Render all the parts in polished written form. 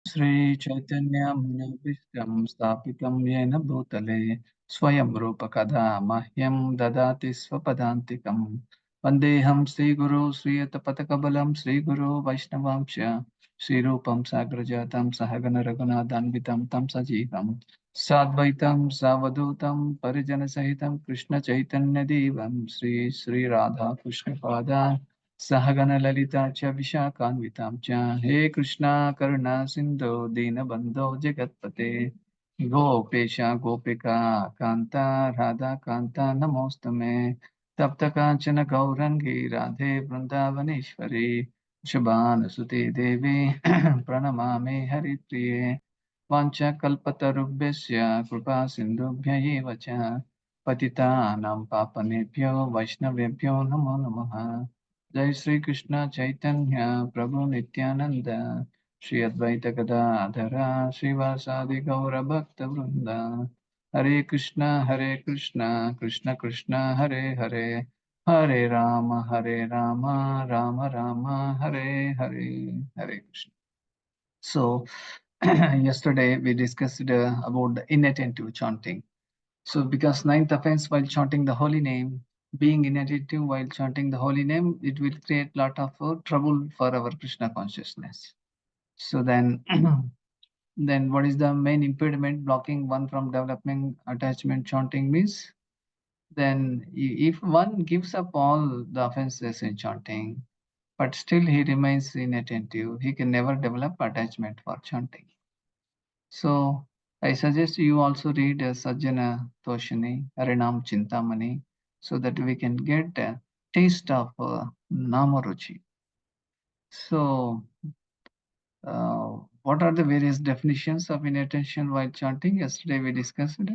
Sri Chaitanya Manabhishtam Stapitam Yena Bhutale Swayam Rupa Kada Mahyam Dadati Swapadantikam Vandeham Sri Guru Sri Atapatakabalam Sri Guru Vaishnavamsha Sri Rupam Sagrajatam Sahagana Raghunadanvitam Tam Sajivam Sadvaitam Savadutam Parijana Sahitam Krishna Chaitanya Devam Sri Sri Radha Krishna Pada Sahagana Lalita Cha Vishakhanvitam Cha He Krishna Karuna Sindhu Dinabandho Jagatpate Gopesha Gopika Kanta Radha Kanta Namostame Tapta Kanchana Gaurangi Radhe Vrindavaneshwari Shabana Sute Devi Pranamami Haripriye Vancha Kalpatarubhyasya Kripa Sindhubhya eva cha Patitanam Papanebhyo Vaishnavebhyo Namo Namaha Jai Sri Krishna Chaitanya Prabhu Nityananda Sri Advaita Gadadhara Srivasadi Gaura Bhakta Vrinda Hare Krishna Krishna Krishna Hare Hare Hare Rama Rama Rama Hare Hare Hare Krishna. So yesterday we discussed about the inattentive chanting. So because ninth offense while chanting the holy name, being inattentive while chanting the holy name, it will create lot of trouble for our Krishna consciousness. So then, then what is the main impediment blocking one from developing attachment chanting means? Then if one gives up all the offenses in chanting, but still he remains inattentive, he can never develop attachment for chanting. So I suggest you also read Sajjana Toshini, Harinam Chintamani, so that we can get a taste of Namaruchi. So, what are the various definitions of inattention while chanting? Yesterday we discussed it.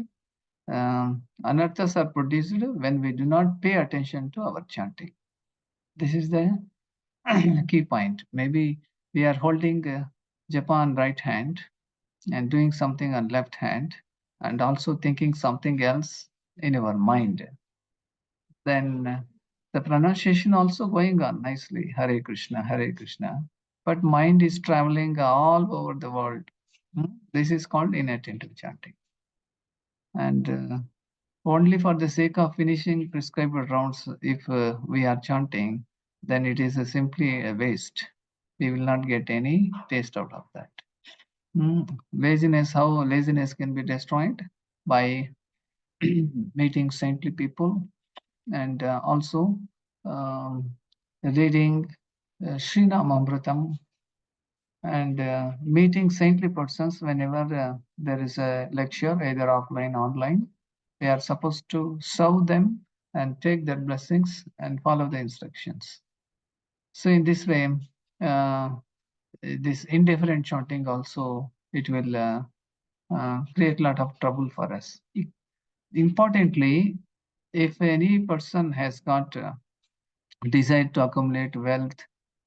Anarthas are produced when we do not pay attention to our chanting. This is the key point. Maybe we are holding Japa on right hand and doing something on left hand and also thinking something else in our mind. Then the pronunciation also going on nicely, Hare Krishna, but mind is traveling all over the world. This is called inattentive chanting. And only for the sake of finishing prescribed rounds, if we are chanting, then it is simply a waste. We will not get any taste out of that. Laziness, how laziness can be destroyed? By meeting saintly people and also um, reading Srinam Amritam and meeting saintly persons whenever there is a lecture, either offline or online. We are supposed to serve them and take their blessings and follow the instructions. So in this way, uh, this indifferent chanting also, it will create a lot of trouble for us. Importantly, if any person has got desire to accumulate wealth,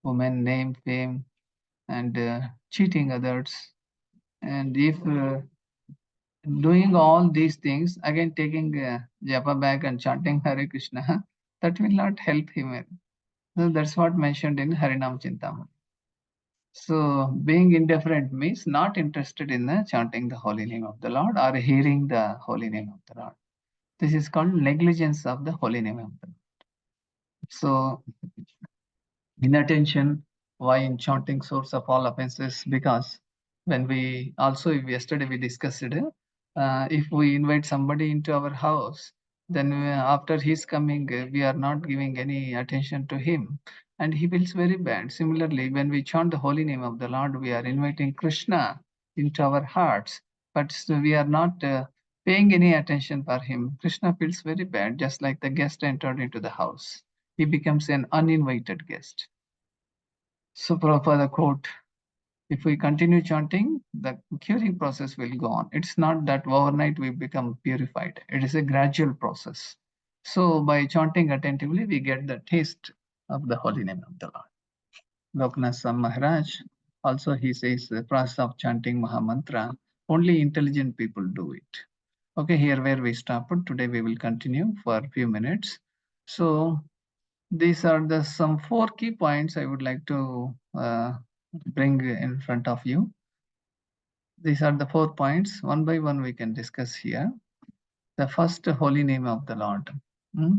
women, name, fame, and cheating others, and if doing all these things, again taking japa bag and chanting Hare Krishna, that will not help him. So that's what mentioned in Harinam Chintamani. So being indifferent means not interested in chanting the holy name of the Lord or hearing the holy name of the Lord. This is called negligence of the holy name of the Lord. So inattention, why in chanting source of all offenses? Because when we also yesterday we discussed it, if we invite somebody into our house, then after his coming, we are not giving any attention to him, and he feels very bad. Similarly, when we chant the holy name of the Lord, we are inviting Krishna into our hearts, but we are not paying any attention for him. Krishna feels very bad, just like the guest entered into the house. He becomes an uninvited guest. So Prabhupada quote, if we continue chanting, the curing process will go on. It's not that overnight we become purified. It is a gradual process. So by chanting attentively, we get the taste of the holy name of the Lord. Loknath Sam Maharaj, also he says the process of chanting Mahamantra, only intelligent people do it. Okay, here where we stopped. Today we will continue for a few minutes. So these are the some 4 key points I would like to bring in front of you. These are the 4 points. One by one we can discuss here. The first, holy name of the Lord. Hmm?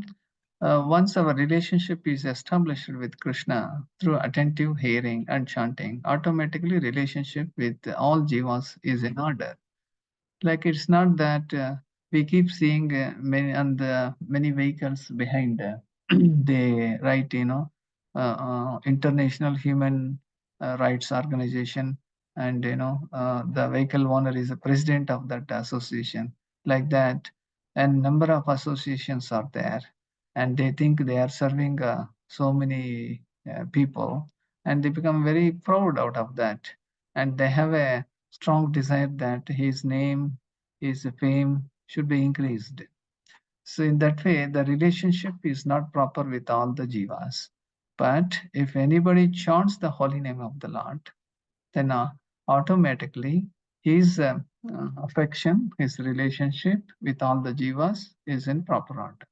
Once our relationship is established with Krishna through attentive hearing and chanting, automatically relationship with all jivas is in order. Like it's not that we keep seeing many vehicles behind they write, International Human Rights Organization, and the vehicle owner is the president of that association, like that. And number of associations are there, and they think they are serving so many people, and they become very proud out of that, and they have a strong desire that his name, his fame should be increased. So in that way, the relationship is not proper with all the jivas. But if anybody chants the holy name of the Lord, then automatically his affection, his relationship with all the jivas is in proper order.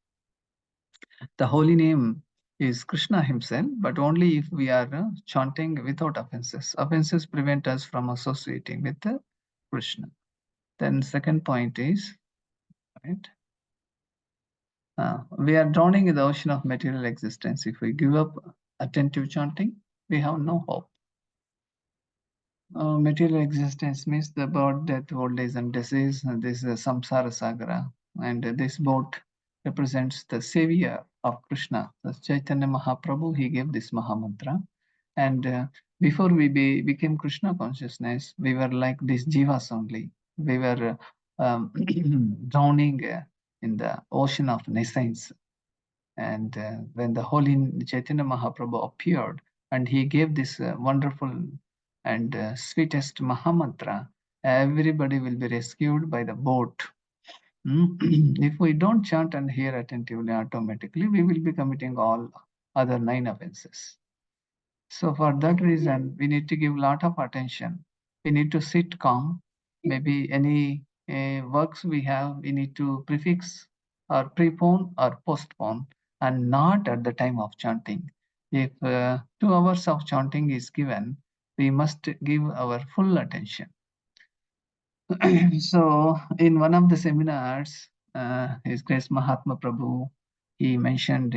The holy name is Krishna himself, but only if we are chanting without offenses. Offenses prevent us from associating with Krishna. Then second point is, right, we are drowning in the ocean of material existence. If we give up attentive chanting, we have no hope. Material existence means the birth, death, old age, and disease. This is a samsara sagara, and this boat represents the savior of Krishna. The Chaitanya Mahaprabhu, he gave this Mahamantra, and before we became Krishna consciousness, we were like these jivas only. We were drowning in the ocean of nescience. And when the holy Chaitanya Mahaprabhu appeared and he gave this wonderful and sweetest Mahamantra, everybody will be rescued by the boat. If we don't chant and hear attentively, automatically we will be committing all other 9 offenses. So for that reason, we need to give a lot of attention. We need to sit calm. Maybe any works we have, we need to prefix or prepone or postpone, and not at the time of chanting. If 2 hours of chanting is given, we must give our full attention. So in one of the seminars, His Grace Mahatma Prabhu, he mentioned,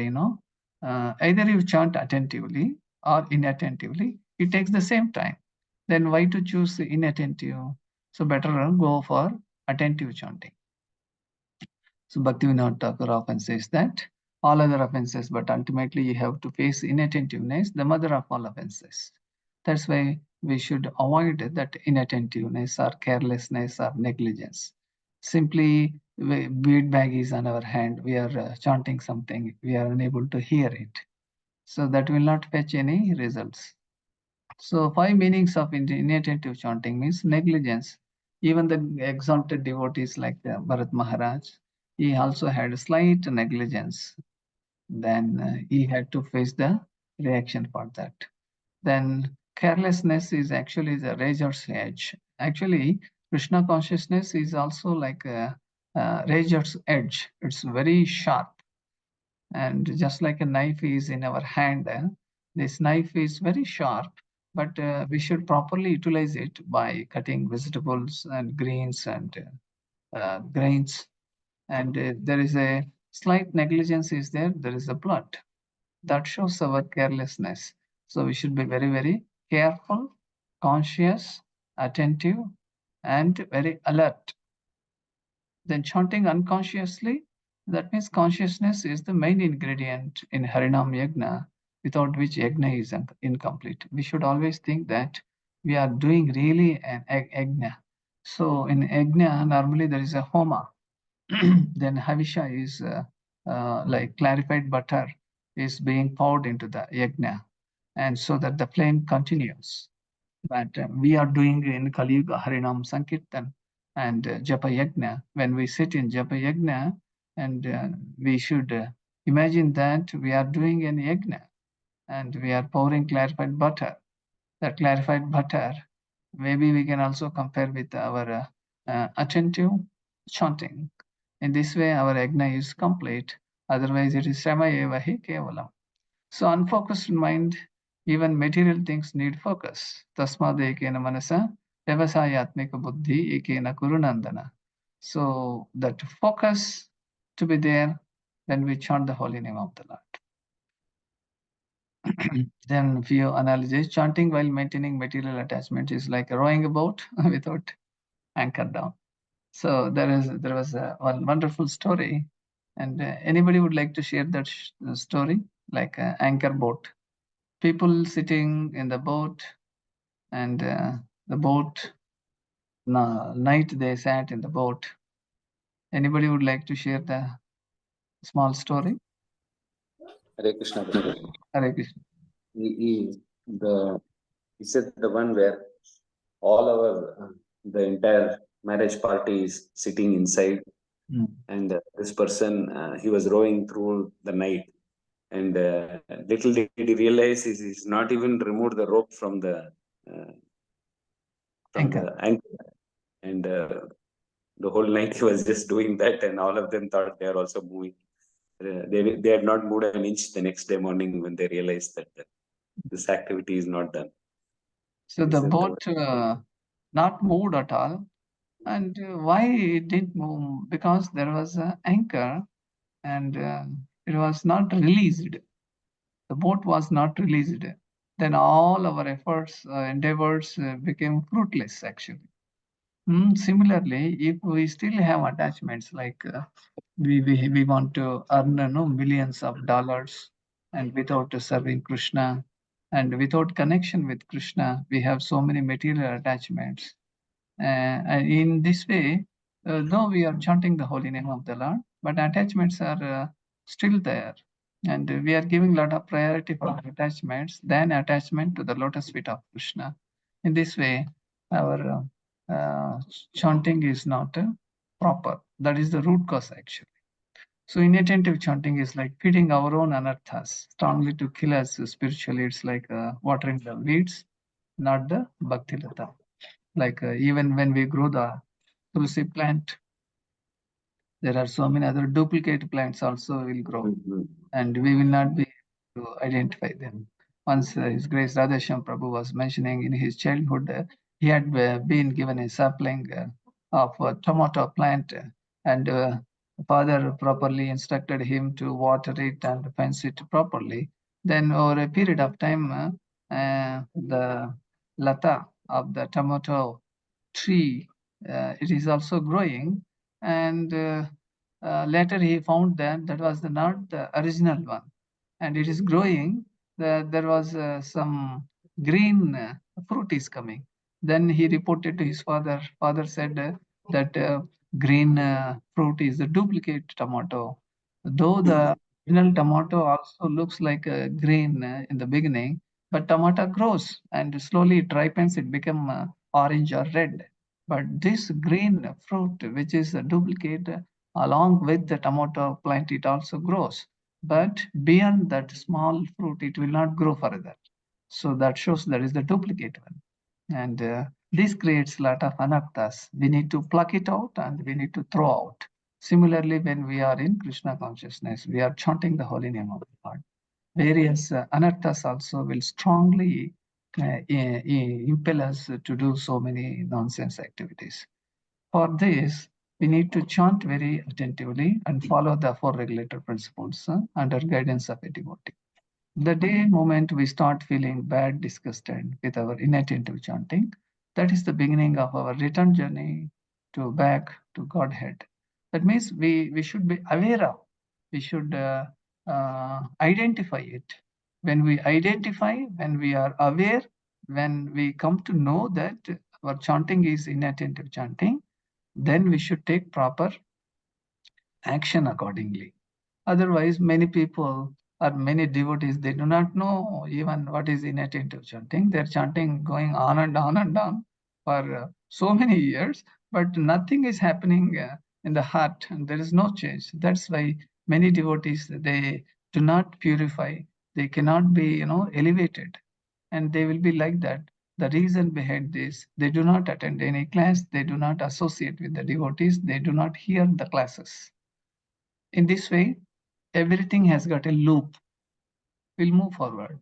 either you chant attentively or inattentively, it takes the same time. Then why to choose inattentive? So better go for attentive chanting. So Bhaktivinoda Thakur often says that all other offenses, but ultimately you have to face inattentiveness, the mother of all offenses. That's why we should avoid that inattentiveness or carelessness or negligence. Simply, bead bag is on our hand, we are chanting something, we are unable to hear it. So that will not fetch any results. So 5 meanings of inattentive chanting means negligence. Even the exalted devotees like Bharat Maharaj, he also had slight negligence. Then he had to face the reaction for that. Then carelessness is actually the razor's edge. Actually, Krishna consciousness is also like a razor's edge. It's very sharp. And just like a knife is in our hand, this knife is very sharp, but we should properly utilize it by cutting vegetables and greens and grains. And there is a slight negligence is there, there is a blood. That shows our carelessness. So we should be very, very careful, conscious, attentive, and very alert. Then chanting unconsciously, that means consciousness is the main ingredient in Harinam Yagna, without which Yagna is incomplete. We should always think that we are doing really an Yagna. So in Yagna, normally there is a Homa. Then Havisha is like clarified butter is being poured into the Yagna, and so that the flame continues. But we are doing in Kali Yuga Harinam Sankirtan and Japa Yagna. When we sit in Japa Yagna, and we should imagine that we are doing an Yagna and we are pouring clarified butter. That clarified butter, maybe we can also compare with our attentive chanting. In this way, our Yagna is complete. Otherwise, it is Shama Eva Hi Kevalam. So unfocused mind, even material things need focus. Tasmadekena manasa Vyavasayatmika buddhi ekena kurunandana. So that focus to be there when we chant the holy name of the Lord. Then if you analyze, chanting while maintaining material attachment is like rowing a boat without anchor down. So there was one wonderful story, and anybody would like to share that story, like anchor boat. People sitting in the boat, and the boat, night they sat in the boat. Anybody would like to share the small story? Hare Krishna. Hare Krishna. He said the one where all our the entire marriage party is sitting inside, and this person he was rowing through the night, and little did he realize he's not even removed the rope from the anchor, and the whole night he was just doing that, and all of them thought they are also moving. They had not moved an inch the next day morning when they realized that this activity is not done. So the boat not moved at all. And why it didn't move? Because there was an anchor, and it was not released. The boat was not released. Then all our efforts, endeavors became fruitless, actually. Similarly, if we still have attachments, like we want to earn millions of dollars, and without serving Krishna, and without connection with Krishna, we have so many material attachments. And in this way, though we are chanting the holy name of the Lord, but attachments are still there. And we are giving a lot of priority for attachments than attachment to the lotus feet of Krishna. In this way, our chanting is not proper. That is the root cause, actually. So inattentive chanting is like feeding our own anarthas, strongly to kill us spiritually. It's like watering the weeds, not the bhakti lata. Like even when we grow the tulsi plant, there are so many other duplicate plants also will grow, and we will not be able to identify them. Once His Grace Radheshyam Prabhu was mentioning in his childhood, he had been given a sapling of a tomato plant, and father properly instructed him to water it and fence it properly. Then over a period of time, the lata of the tomato tree, it is also growing, and later he found that that was not the original one, and it is growing. There was some green fruit is coming. Then he reported to his father. Father said that green fruit is a duplicate tomato. Though the original tomato also looks like green in the beginning, but tomato grows and slowly it ripens, it becomes orange or red. But this green fruit, which is a duplicate, along with the tomato plant, it also grows. But beyond that small fruit, it will not grow further. So that shows that is the duplicate one. And this creates a lot of anarthas. We need to pluck it out and we need to throw out. Similarly, when we are in Krishna consciousness, we are chanting the holy name of the Lord. Various anarthas also will strongly impel us to do so many nonsense activities. For this, we need to chant very attentively and follow the four regulator principles under guidance of a devotee. The day moment we start feeling bad, disgusted with our inattentive chanting, that is the beginning of our return journey to back to Godhead. That means we should be aware of, we should identify it. When we identify, when we are aware, when we come to know that our chanting is inattentive chanting, then we should take proper action accordingly. Otherwise, many people or many devotees, they do not know even what is inattentive chanting. They're chanting going on and on and on for so many years, but nothing is happening in the heart, and there is no change. That's why many devotees, they do not purify. They cannot be, elevated, and they will be like that. The reason behind this, they do not attend any class, they do not associate with the devotees, they do not hear the classes. In this way, everything has got a loop. We'll move forward.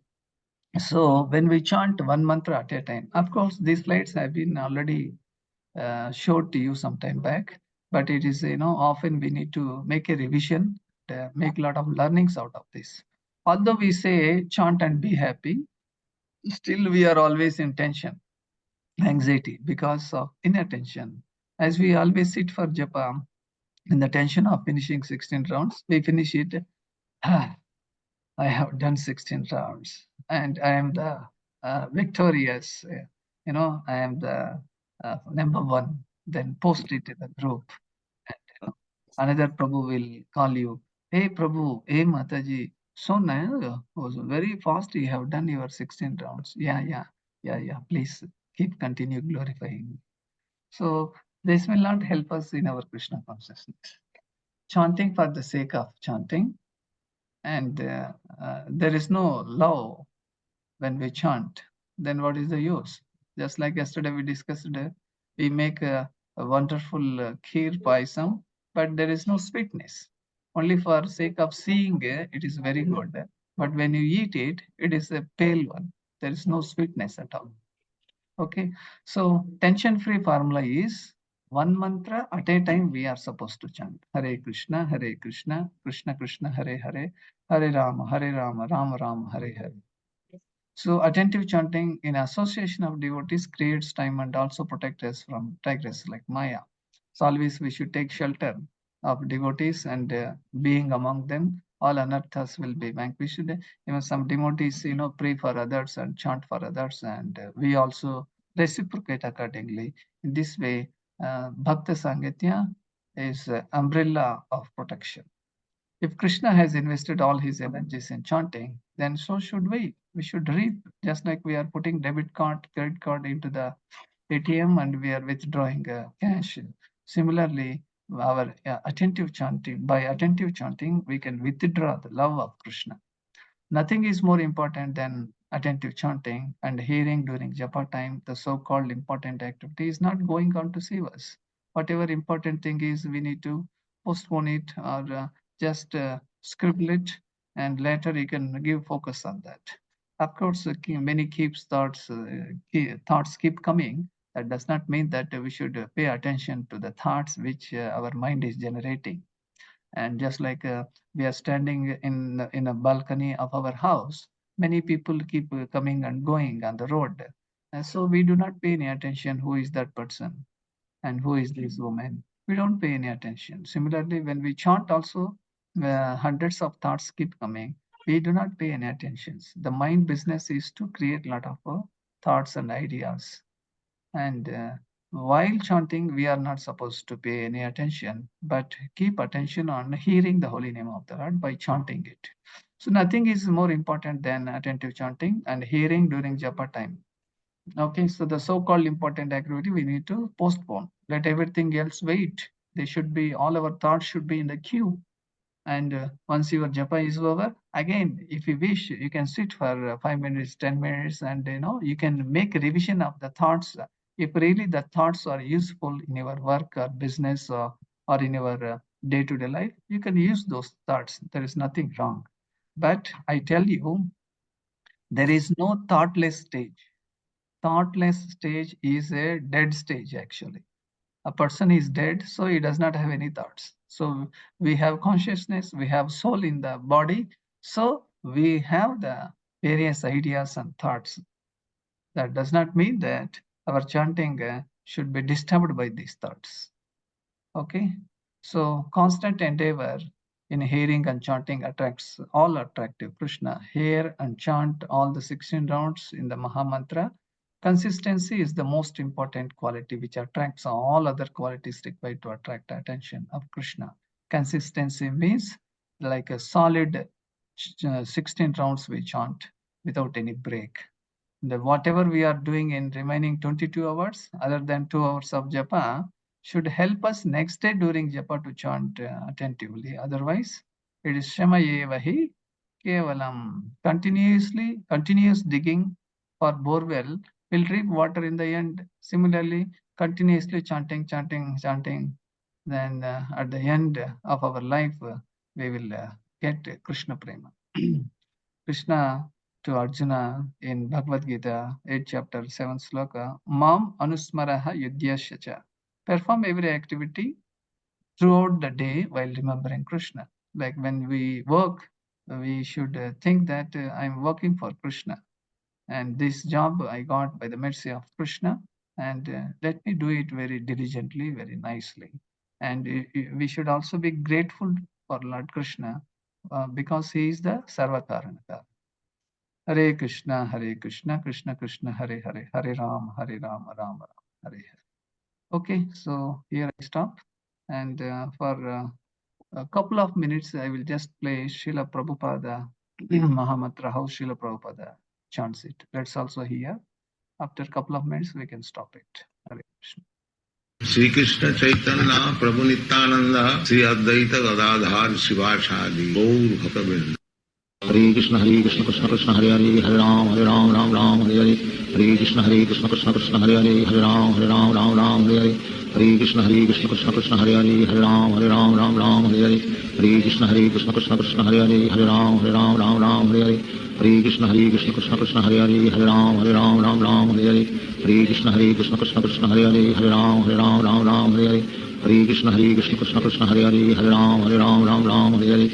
So when we chant one mantra at a time, of course, these slides have been already showed to you some time back, but it is, often we need to make a revision, make a lot of learnings out of this. Although we say chant and be happy, still we are always in tension, anxiety because of inattention. As we always sit for japa, in the tension of finishing 16 rounds, we finish it. I have done 16 rounds and I am the victorious. I am the number one. Then post it in the group. And, another Prabhu will call you. Hey Prabhu, hey Mataji. So now was very fast. You have done your 16 rounds. Yeah. Please keep continue glorifying. So this will not help us in our Krishna consciousness. Chanting for the sake of chanting, and there is no love when we chant, then what is the use? Just like yesterday we discussed, we make a wonderful kheer paisam, but there is no sweetness. Only for sake of seeing it is very good. But when you eat it, it is a pale one. There is no sweetness at all. Okay, so tension-free formula is one mantra at a time we are supposed to chant. Hare Krishna, Krishna Krishna, Hare Hare, Hare Rama, Rama Rama, Hare Hare. So attentive chanting in association of devotees creates time and also protects us from tigers like Maya. So always we should take shelter of devotees and being among them, all anarthas will be vanquished. Even some devotees, pray for others and chant for others, and we also reciprocate accordingly. In this way, Bhakta Sangitya is umbrella of protection. If Krishna has invested all his energies in chanting, then so should we. We should reap, just like we are putting debit card, credit card into the ATM and we are withdrawing cash. Similarly, our attentive chanting, by attentive chanting, we can withdraw the love of Krishna. Nothing is more important than attentive chanting and hearing during japa time. The so-called important activity is not going on to save us. Whatever important thing is, we need to postpone it or just scribble it, and later you can give focus on that. Of course, many thoughts keep coming. That does not mean that we should pay attention to the thoughts which our mind is generating. And just like we are standing in a balcony of our house, many people keep coming and going on the road, and so we do not pay any attention who is that person and who is this woman. We don't pay any attention. Similarly, when we chant also, hundreds of thoughts keep coming, we do not pay any attention. The mind business is to create a lot of thoughts and ideas, and while chanting, we are not supposed to pay any attention, but keep attention on hearing the holy name of the Lord by chanting it. So nothing is more important than attentive chanting and hearing during japa time. Okay, so the so-called important activity we need to postpone. Let everything else wait. They should be, all our thoughts should be in the queue. And once your japa is over, again, if you wish, you can sit for 5 minutes, 10 minutes, and you can make a revision of the thoughts. If really the thoughts are useful in your work or business or in your day-to-day life, you can use those thoughts. There is nothing wrong. But I tell you, there is no thoughtless stage. Thoughtless stage is a dead stage, actually. A person is dead, so he does not have any thoughts. So we have consciousness, we have soul in the body, so we have the various ideas and thoughts. That does not mean that our chanting should be disturbed by these thoughts. Okay, so constant endeavor in hearing and chanting attracts all attractive Krishna. Hear and chant all the 16 rounds in the Maha Mantra. Consistency is the most important quality which attracts all other qualities required to attract attention of Krishna. Consistency means like a solid 16 rounds we chant without any break. Whatever we are doing in remaining 22 hours, other than 2 hours of japa, should help us next day during japa to chant attentively. Otherwise, it is shama evahi kevalam. Continuous digging for borewell will reap water in the end. Similarly, continuously chanting, then at the end of our life, we will get Krishna prema. Krishna to Arjuna in Bhagavad Gita, 8th chapter, 7th sloka, Mam Anusmaraha Yudhyasya. Perform every activity throughout the day while remembering Krishna. Like when we work, we should think that I'm working for Krishna. And this job I got by the mercy of Krishna, and let me do it very diligently, very nicely. And we should also be grateful for Lord Krishna because he is the Sarvakaranaka. Hare Krishna, Krishna Krishna, Hare Hare, Hare Ram, Ram Ram, Hare Hare. Okay, so here I stop. And for a couple of minutes, I will just play Srila Prabhupada, Mahamantra, how Srila Prabhupada chants it. Let's also hear. After a couple of minutes, we can stop it. Hare Krishna. Sri Krishna Chaitanya Prabhu Nityananda Sri Advaita Gadadhar Sivasadi Gaur Bhaktavinda. Hare Krishna Krishna Krishna Hare Hare Hare Ram Ram Ram Hare Hare Hare Krishna Krishna Krishna Hare Hare Hare Ram Ram Hare Hare Hare Krishna Krishna Krishna Hare Hare Hare Ram Ram Hare Hare Hare Krishna Krishna Krishna Hare Hare Hare Ram Ram Hare Hare Hare Krishna Krishna Krishna Hare Hare Hare Ram Ram Hare Hare Hare Krishna Krishna Krishna Hare Hare Hare Ram Ram Hare Hare Hare Krishna Krishna Krishna Hare Hare Hare Ram Hare Hare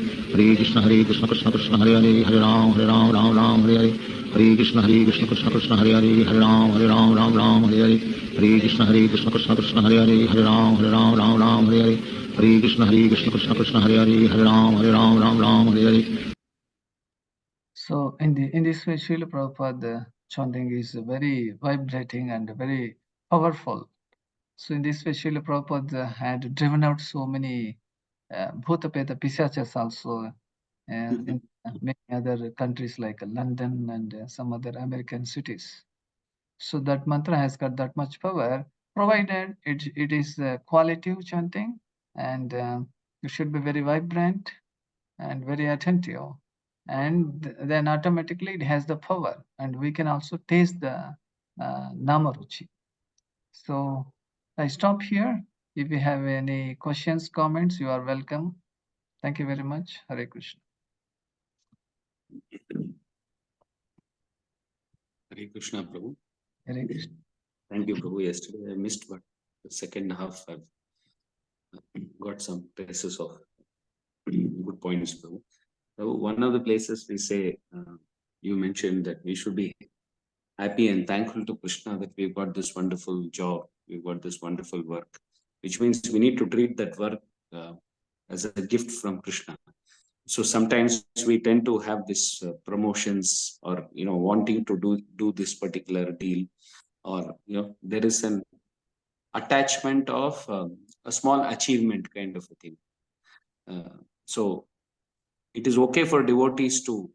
Hare Krishna Krishna Krishna Hare Hare Hare Ram Hare Hare Hare Krishna Krishna Krishna Hare Hare Hare Ram Hare Hare Hare Krishna Krishna Krishna Hare Hare Hare Ram Hare Hare Hare Krishna Krishna Krishna Hare Hare Hare Ram Hare Hare. So in this way, Srila Prabhupada chanting is very vibrating and very powerful. So in this way, Srila Prabhupada had driven out so many Bhutapeta Pisachas also in many other countries like London and some other American cities. So that mantra has got that much power, provided it is qualitative chanting, and it should be very vibrant and very attentive. And then automatically it has the power, and we can also taste the Namaruchi. So I stop here. If you have any questions, comments, you are welcome. Thank you very much. Hare Krishna. Hare Krishna, Prabhu. Hare Krishna. Thank you, Prabhu. Yesterday I missed, but the second half I've got some traces of good points, Prabhu. So one of the places we say, you mentioned that we should be happy and thankful to Krishna that we've got this wonderful job, we've got this wonderful work, which means we need to treat that work as a gift from Krishna. So sometimes we tend to have this promotions or wanting to do this particular deal, or there is an attachment of a small achievement kind of a thing. So it is okay for devotees to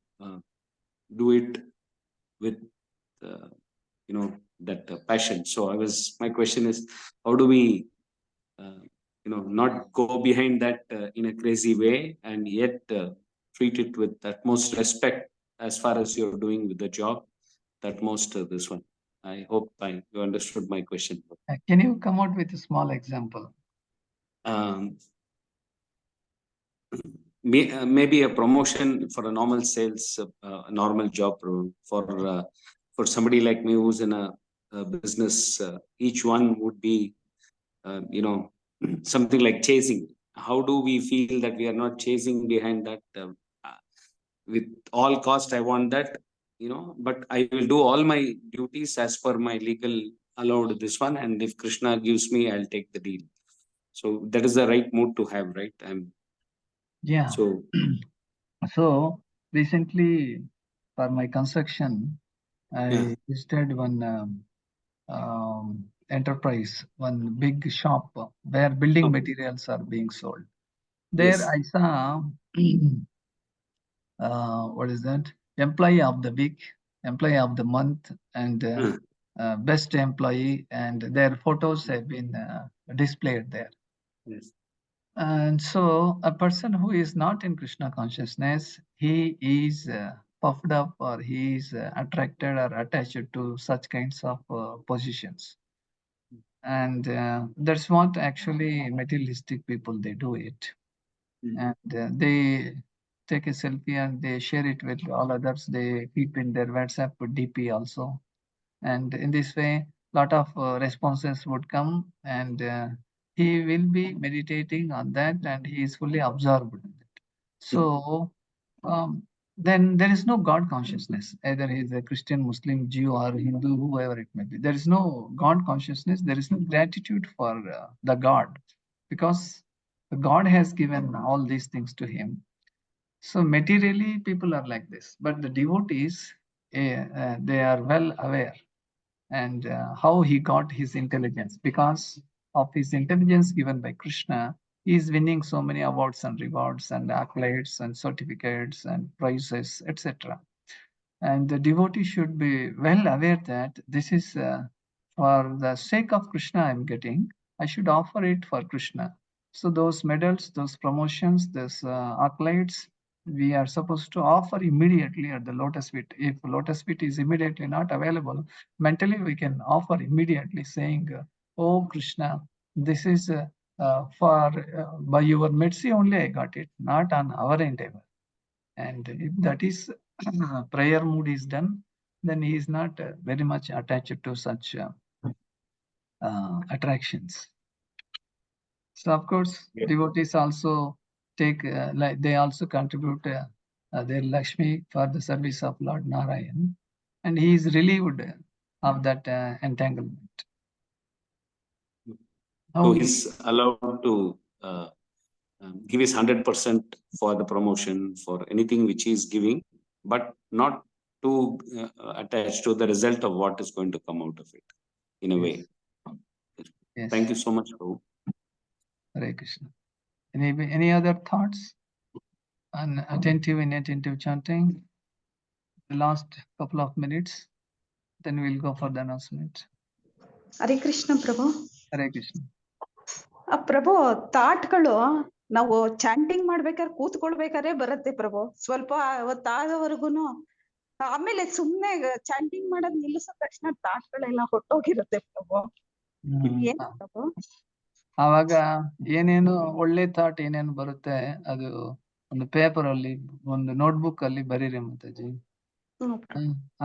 do it with that passion. So my question is, how do we not go behind that in a crazy way, and yet treat it with utmost respect as far as you're doing with the job, utmost this one. I hope you understood my question. Can you come out with a small example? Maybe a promotion for a normal sales, normal job for somebody like me who's in a business. Each one would be, something like chasing. How do we feel that we are not chasing behind that? With all cost, I want that, but I will do all my duties as per my legal allowed this one. And if Krishna gives me, I'll take the deal. So that is the right mood to have, right? Yeah. So, so recently for my construction, I visited one enterprise, one big shop where building materials are being sold. There I saw what is that? Employee of the week, employee of the month, and best employee, and their photos have been displayed there. Yes. And so a person who is not in Krishna consciousness, he is puffed up, or he is attracted or attached to such kinds of positions. And that's what actually materialistic people, they do it. And take a selfie and they share it with all others. They keep in their WhatsApp DP also. And in this way, lot of responses would come, and he will be meditating on that, and he is fully absorbed in it. So then there is no God consciousness. Either he is a Christian, Muslim, Jew, or Hindu, whoever it may be. There is no God consciousness. There is no gratitude for the God, because God has given all these things to him. So materially, people are like this, but the devotees, they are well aware and how he got his intelligence. Because of his intelligence given by Krishna, he is winning so many awards and rewards and accolades and certificates and prizes, etc. And the devotee should be well aware that this is for the sake of Krishna I'm getting. I should offer it for Krishna. So those medals, those promotions, those accolades, we are supposed to offer immediately at the lotus feet. If lotus feet is immediately not available, mentally we can offer immediately, saying, "Oh Krishna, this is for by your mercy only I got it, not on our endeavor." And if that is prayer mood is done, then he is not very much attached to such attractions. So of course, devotees also take, like they also contribute their Lakshmi for the service of Lord Narayan, and he is relieved of that entanglement. So he's allowed to give his 100% for the promotion, for anything which he is giving, but not to attach to the result of what is going to come out of it, in a way. Yes. Thank you so much, Prabhu. Hare Krishna. Any other thoughts on attentive, inattentive chanting? The last couple of minutes, then we'll go for the announcement. Hare Krishna, Prabhu. Hare Krishna. ಪ್ರಭು ಥಾಟ್ಗಳು ನಾವು chanting ಮಾಡ್ಬೇಕಾದ್ರೆ ಕೂತ್ಕೊಳ್ಬೇಕಾದ್ರೆ ಬರುತ್ತೆ ಪ್ರಭು. ಸ್ವಲ್ಪ ಹೊತ್ತಾದವರೆಗೂನು ಆಮೇಲೆ ಸುಮ್ನೆ chanting ಮಾಡೋದ್ ನಿಲ್ಲಿಸಿದ ತಕ್ಷಣ ಥಾಟ್ಗಳೆಲ್ಲ ಹೊಟ್ಟೋಗಿರುತ್ತೆ ಪ್ರಭು. ಏನ್ ಪ್ರಭು? ಆವಾಗ ಏನೇನು ಒಳ್ಳೆ ಥಾಟ್ ಏನೇನು ಬರುತ್ತೆ ಅದು ಒಂದು ಪೇಪರ್ ಅಲ್ಲಿ, ಒಂದು ನೋಟ್ಬುಕ್ ಅಲ್ಲಿ ಬರೀರಿ ಮಾತಾಜಿ.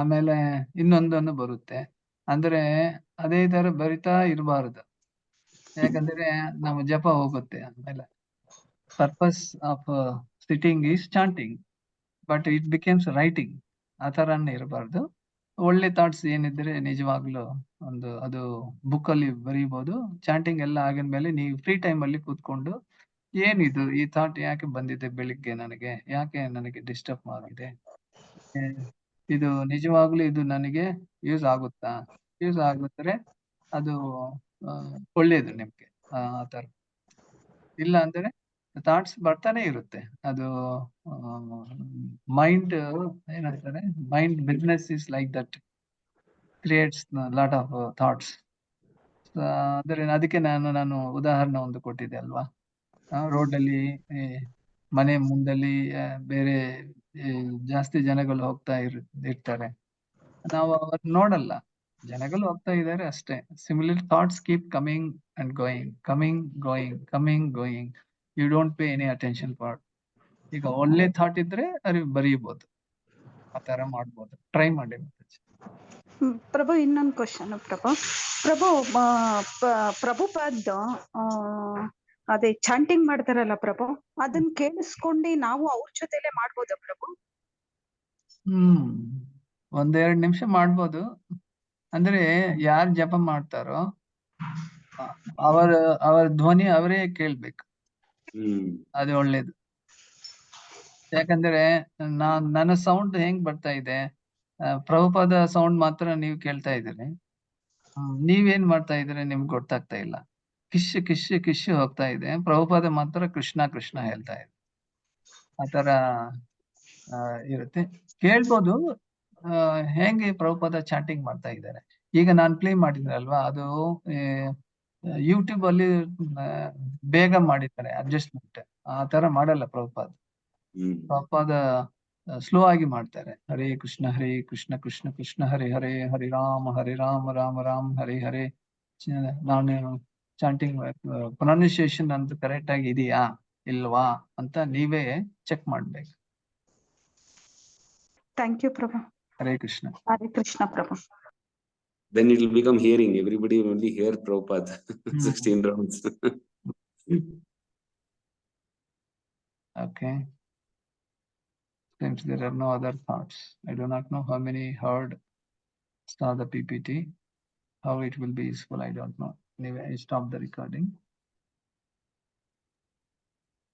ಆಮೇಲೆ ಇನ್ನೊಂದನ್ನು ಬರುತ್ತೆ, ಅಂದ್ರೆ ಅದೇ ತರ ಬರಿತಾ ಇರಬಾರದು. ಯಾಕಂದ್ರೆ ನಮ್ಮ ಜಪ ಹೋಗುತ್ತೆ. ಆಮೇಲೆ purpose of sitting is chanting, but it becames writing. ಆ ತರನೇ ಇರಬಾರ್ದು. ಒಳ್ಳೆ ಥಾಟ್ಸ್ ಏನಿದ್ರೆ ನಿಜವಾಗ್ಲೂ ಒಂದು ಅದು ಬುಕ್ ಅಲ್ಲಿ ಬರೀಬಹುದು. ಚಾಂಟಿಂಗ್ ಎಲ್ಲ ಆಗಿದ್ಮೇಲೆ ನೀವು ಫ್ರೀ ಟೈಮ್ ಅಲ್ಲಿ ಕೂತ್ಕೊಂಡು, ಏನಿದು ಈ ಥಾಟ್ ಯಾಕೆ ಬಂದಿದೆ ಬೆಳಿಗ್ಗೆ, ಯಾಕೆ ನನಗೆ ಡಿಸ್ಟರ್ಬ್ ಆಗಿದೆ, ಇದು ನಿಜವಾಗ್ಲೂ ಇದು ನನಗೆ ಯೂಸ್ ಆಗುತ್ತಾ? ಯೂಸ್ ಆಗುತ್ತಾರೆ ಅದು ಒಳ್ಳೇದು ನಿಮ್ಗೆ. ಆ ತರ ಇಲ್ಲ ಅಂದ್ರೆ ಥಾಟ್ಸ್ ಬರ್ತಾನೆ ಇರುತ್ತೆ. ಅದು ಮೈಂಡ್ ಏನಂತಾರೆ, mind business is like that, creates lot of thoughts. ಅಂದ್ರೆ ಅದಕ್ಕೆ ನಾನು ಉದಾಹರಣೆ ಒಂದು ಕೊಟ್ಟಿದ್ದೆ ಅಲ್ವಾ. ರೋಡ್ ಅಲ್ಲಿ ಮನೆ ಮುಂದಲ್ಲಿ ಬೇರೆ ಜಾಸ್ತಿ ಜನಗಳು ಹೋಗ್ತಾ ಇರ್ತಾರೆ, ನಾವು ಅವ್ರು ನೋಡಲ್ಲ, ಜನಗಳು ಹೋಗ್ತಾ ಇದ್ದಾರೆ ಅಷ್ಟೇ. Similar thoughts keep coming and going, coming going, coming going. You don't pay any attention for. ಈಗ ಒಳ್ಳೆ ಥಾಟ್ ಇದ್ರೆ ಅದು ಬರೀಬಹುದು, ಆ ತರ ಮಾಡ್ಬೋದು. ಟ್ರೈ ಮಾಡಿ. ಪ್ರಭು ಇನ್ನೊಂದು ಕ್ವಶನ್ ಪ್ರಭು ಪ್ರಭುಪಾದ್ ಅದೇ ಚಾಂಟಿಂಗ್ ಮಾಡ್ತಾರಲ್ಲ ಪ್ರಭು, ಅದನ್ನ ಕೇಳಿಸ್ಕೊಂಡು ನಾವು ಅವ್ರ ಜೊತೆಲೆ ಮಾಡ್ಬೋದಾ ಪ್ರಭು? ಒಂದೆರಡು ನಿಮಿಷ ಮಾಡ್ಬೋದು. ಅಂದ್ರೆ ಯಾರು ಜಪ ಮಾಡ್ತಾರೋ ಅವರ ಧ್ವನಿ ಅವರೇ ಕೇಳ್ಬೇಕು, ಅದು ಒಳ್ಳೇದು. ಯಾಕಂದ್ರೆ ನನ್ನ ಸೌಂಡ್ ಹೆಂಗ್ ಬರ್ತಾ ಇದೆ, ಪ್ರಭುಪಾದ ಸೌಂಡ್ ಮಾತ್ರ ನೀವು ಕೇಳ್ತಾ ಇದ್ದೀರಿ, ನೀವೇನ್ ಮಾಡ್ತಾ ಇದ್ದೀರಿ ನಿಮ್ಗೆ ಗೊತ್ತಾಗ್ತಾ ಇಲ್ಲ. ಕಿಶ್ ಕಿಶ್ ಕಿಶ್ ಹೋಗ್ತಾ ಇದೆ, ಪ್ರಭುಪಾದ ಮಾತ್ರ ಕೃಷ್ಣ ಕೃಷ್ಣ ಹೇಳ್ತಾ ಇದೆ. ಆತರ ಇರುತ್ತೆ. ಕೇಳ್ಬೋದು ಹೆಂಗೆ ಪ್ರಭುಪಾದ ಚಾಟಿಂಗ್ ಮಾಡ್ತಾ ಇದ್ದಾರೆ. ಈಗ ನಾನು ಪ್ಲೇ ಮಾಡಿದ್ರಲ್ವಾ, ಅದು ಯೂಟ್ಯೂಬ್ ಅಲ್ಲಿ ಬೇಗ ಮಾಡಿದ್ದಾರೆ ಅಡ್ಜಸ್ಟ್ಮೆಂಟ್. ಆ ತರ ಮಾಡಲ್ಲ ಪ್ರಭುಪಾದ. ಪ್ರಭುಪಾದ ಸ್ಲೋ ಆಗಿ ಮಾಡ್ತಾರೆ. ಹರೇ ಕೃಷ್ಣ ಕೃಷ್ಣ ಕೃಷ್ಣ ಹರೇ ಹರೇ, ಹರಿ ರಾಮ ರಾಮ ರಾಮ ಹರೇ ಹರೇ. ನಾನು ಚಾಂಟಿಂಗ್ ಪ್ರೊನೌನ್ಸಿಯೇಷನ್ ಅಂತ ಕರೆಕ್ಟ್ ಆಗಿ ಇದೆಯಾ ಇಲ್ವಾ ಅಂತ ನೀವೇ ಚೆಕ್ ಮಾಡ್ಬೇಕು. Thank you, Prabhu. Hare Krishna. Hare Krishna, Prabhu. Then it will become hearing. Everybody will only hear Prabhupada. 16 rounds. Okay. Since there are no other thoughts, I do not know how many heard, saw the PPT. How it will be useful, I don't know. Anyway, I stop the recording.